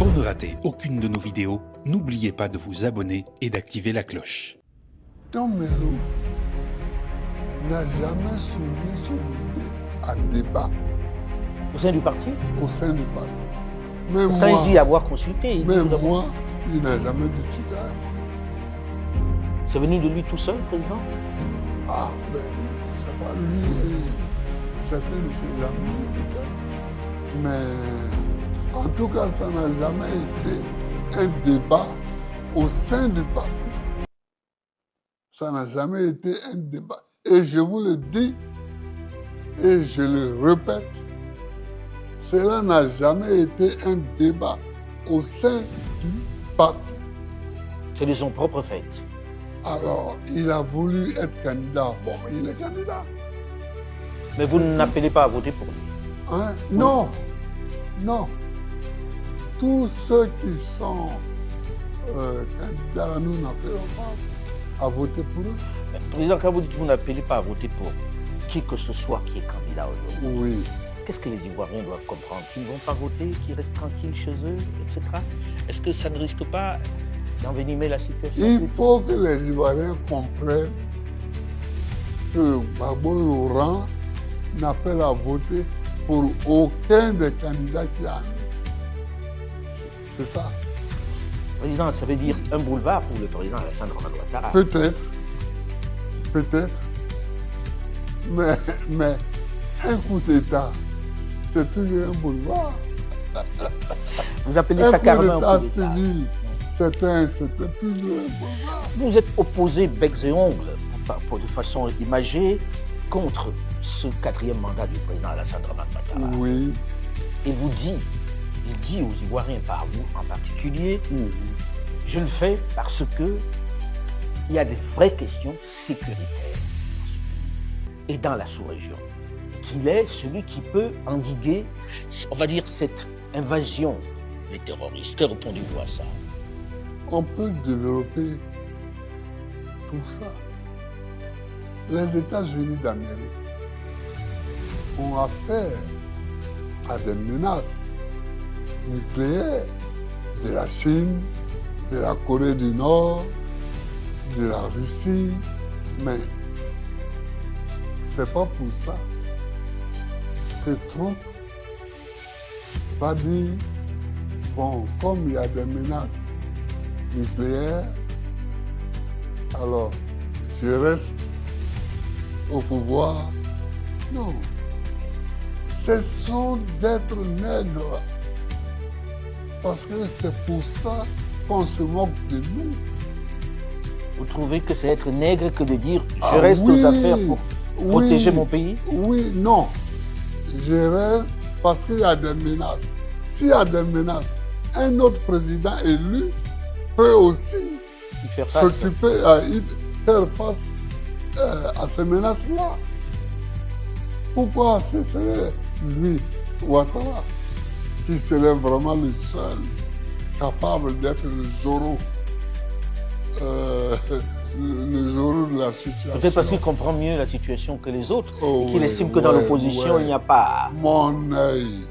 Pour ne rater aucune de nos vidéos, n'oubliez pas de vous abonner et d'activer la cloche. Tom Melo n'a jamais soumis son idée à débat Au sein du parti? au sein du parti. Même Pourtant, moi, il dit avoir consulté. Il dit même nous avons- moi, il n'a jamais discuté avec moi. C'est venu de lui tout seul, président? Ah, ben, c'est pas lui et certains de ses amis, peut-être. Mais en tout cas, ça n'a jamais été un débat au sein du parti. Ça n'a jamais été un débat. Et je vous le dis, et je le répète, cela n'a jamais été un débat au sein du parti. C'est de son propre fait. Alors, il a voulu être candidat. Bon, il est candidat. Mais vous n'appelez pas à voter pour lui. Hein? Non, non. Tous ceux qui sont candidats, nous n'appelons pas à voter pour eux. Mais, président, quand vous dites que vous n'appelez pas à voter pour qui que ce soit qui est candidat aujourd'hui, Oui. qu'est-ce que les Ivoiriens doivent comprendre? Qu'ils ne vont pas voter, qu'ils restent tranquilles chez eux, etc. Est-ce que ça ne risque pas d'envenimer la situation? Il faut que les Ivoiriens comprennent que Gbagbo Laurent n'appelle à voter pour aucun des candidats qui a mis. C'est ça. Président, ça veut dire un boulevard pour le président Alassane Dramane Ouattara. Peut-être. Peut-être. Mais un coup d'État, c'est toujours un boulevard. Vous appelez Un ça coup carrément un d'État coup d'État. civil, c'était toujours un boulevard. Vous êtes opposé becs et ongles, de façon imagée, contre ce quatrième mandat du président Alassane Dramane Ouattara. Oui. Il dit aux Ivoiriens, par vous en particulier, je le fais parce que il y a des vraies questions sécuritaires et dans la sous-région. Qu'il est celui qui peut endiguer, on va dire, cette invasion des terroristes. Que répondez-vous à ça? On peut développer tout ça. Les États-Unis d'Amérique ont affaire à des menaces nucléaires de la Chine, de la Corée du Nord, de la Russie, mais c'est pas pour ça que Trump va dire, bon, comme il y a des menaces nucléaires, alors je reste au pouvoir. Non. Cessons d'être nègres. Parce que c'est pour ça qu'on se moque de nous. Vous trouvez que c'est être nègre que de dire je Ah reste oui, aux affaires pour protéger mon pays? Oui, non. Je reste parce qu'il y a des menaces. S'il y a des menaces, un autre président élu peut aussi Faire face. s'occuper, faire face à ces menaces-là. Pourquoi ce serait lui, Ouattara, qui serait vraiment le seul capable d'être le Zorro, le Zorro de la situation? Peut-être parce qu'il comprend mieux la situation que les autres Oh et qu'il oui, estime que dans ouais, l'opposition, ouais. il n'y a pas... Mon œil.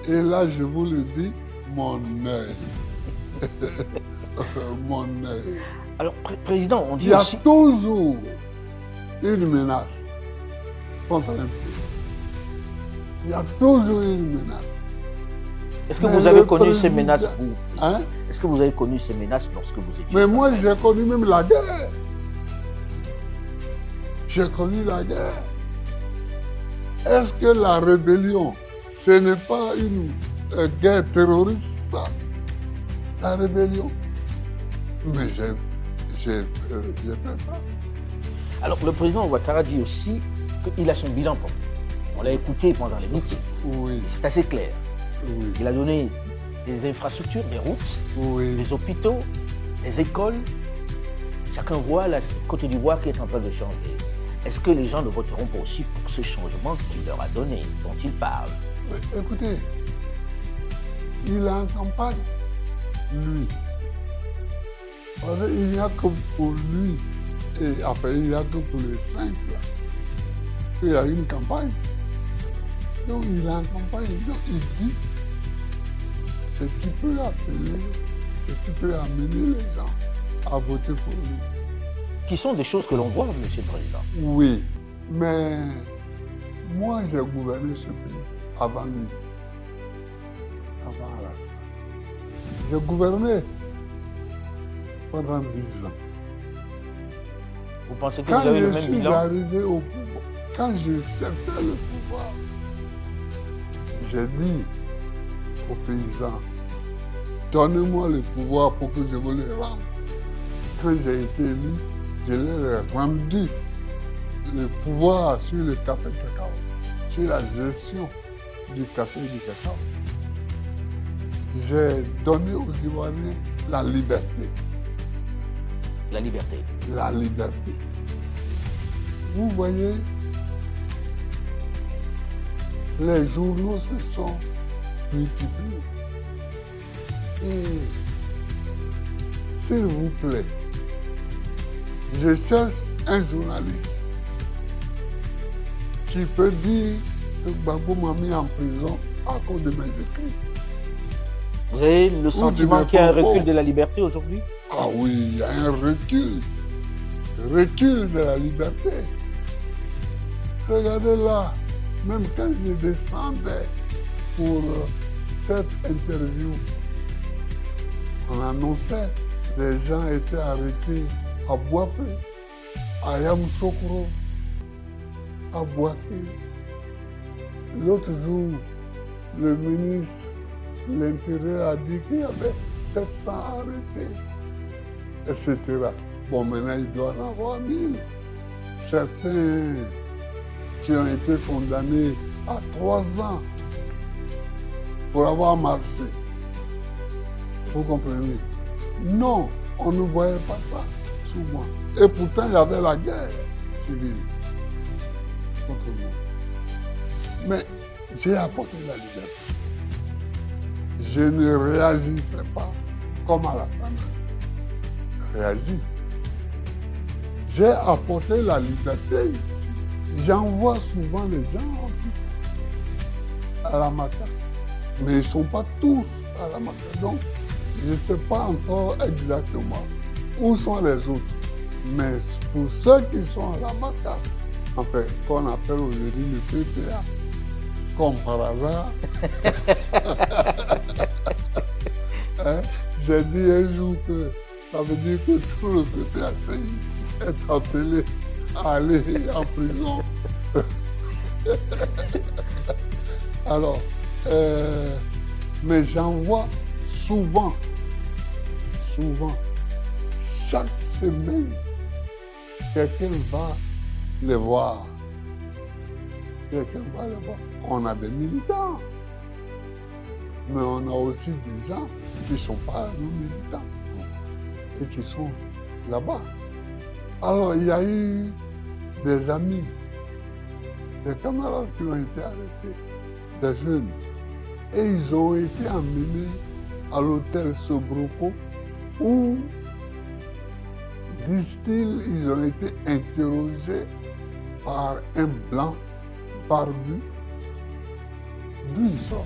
Et là, je vous le dis, mon œil. Mon œil. Alors, président, on Il dit y a aussi... toujours une menace contre un pays. Il y a toujours une menace. Est-ce que Mais vous avez le connu ces président- menaces, vous? Hein? Est-ce que vous avez connu ces menaces lorsque vous étiez... Mais moi, j'ai connu même la guerre. J'ai connu la guerre. Est-ce que la rébellion, ce n'est pas une guerre terroriste, ça? La rébellion. Mais j'ai fait face. Alors, le président Ouattara dit aussi qu'il a son bilan pour vous. On l'a écouté pendant les meetings. Oui, C'est assez clair. oui, Il a donné des infrastructures, des routes, oui. des hôpitaux, des écoles. Chacun voit la Côte d'Ivoire qui est en train de changer. Est-ce que les gens ne voteront pas aussi pour ce changement qu'il leur a donné, dont il parle? Écoutez, il est en campagne, lui. Parce qu'il n'y a que pour lui, et après il n'y a que pour les 5 là, qu'il y a une campagne. Donc il est en campagne, donc il dit ce qui peut appeler, ce qui peut amener les gens à voter pour lui. Qui sont des choses que l'on voit, Monsieur le Président. Oui, mais moi j'ai gouverné ce pays avant lui, avant Alassane. J'ai gouverné pendant 10 ans. Vous pensez que Quand vous avez le je même suis bilan? arrivé au pouvoir, quand je cherchais le pouvoir, j'ai dit aux paysans, donnez-moi le pouvoir pour que je vous le rende. Quand j'ai été élu, je leur ai rendu le pouvoir sur le café cacao, sur la gestion du café et du cacao. J'ai donné aux Ivoiriens la liberté. La liberté. La liberté. Vous voyez, les journaux se sont multipliés. Et s'il vous plaît, je cherche un journaliste qui peut dire que Gbagbo m'a mis en prison à cause de mes écrits. Vous avez le sentiment mes qu'il y a un propos. recul de la liberté aujourd'hui? Ah oui, il y a un recul de la liberté. Regardez là, même quand je descendais pour cette interview, on annonçait les gens étaient arrêtés à Boafé, à Yamoussoukro, à Boaké. L'autre jour, le ministre de l'Intérieur a dit qu'il y avait 700 arrêtés, etc. Bon, maintenant, il doit en avoir 1000. Certains qui ont été condamnés à 3 ans pour avoir marché. Vous comprenez? Non, on ne voyait pas ça sous moi. Et pourtant, il y avait la guerre civile contre moi. Mais j'ai apporté la liberté. Je ne réagissais pas comme Alassane réagit. J'ai apporté la liberté ici. J'envoie souvent les gens à la Mata. Mais ils ne sont pas tous à la Mata. Donc, je ne sais pas encore exactement où sont les autres. Mais pour ceux qui sont à la Mata, en fait, qu'on appelle aujourd'hui le PPA, comme par hasard, hein, j'ai dit un jour que ça veut dire que tout le PPACI est appelé à aller en prison. Alors, mais j'en vois souvent, chaque semaine, quelqu'un va les voir. On a des militants, mais on a aussi des gens qui ne sont pas nos militants et qui sont là-bas. Alors, il y a eu des amis, des camarades qui ont été arrêtés, des jeunes, et ils ont été emmenés à l'hôtel Sobroko où, disent-ils, ils ont été interrogés par un blanc barbu. D'où ils sortent?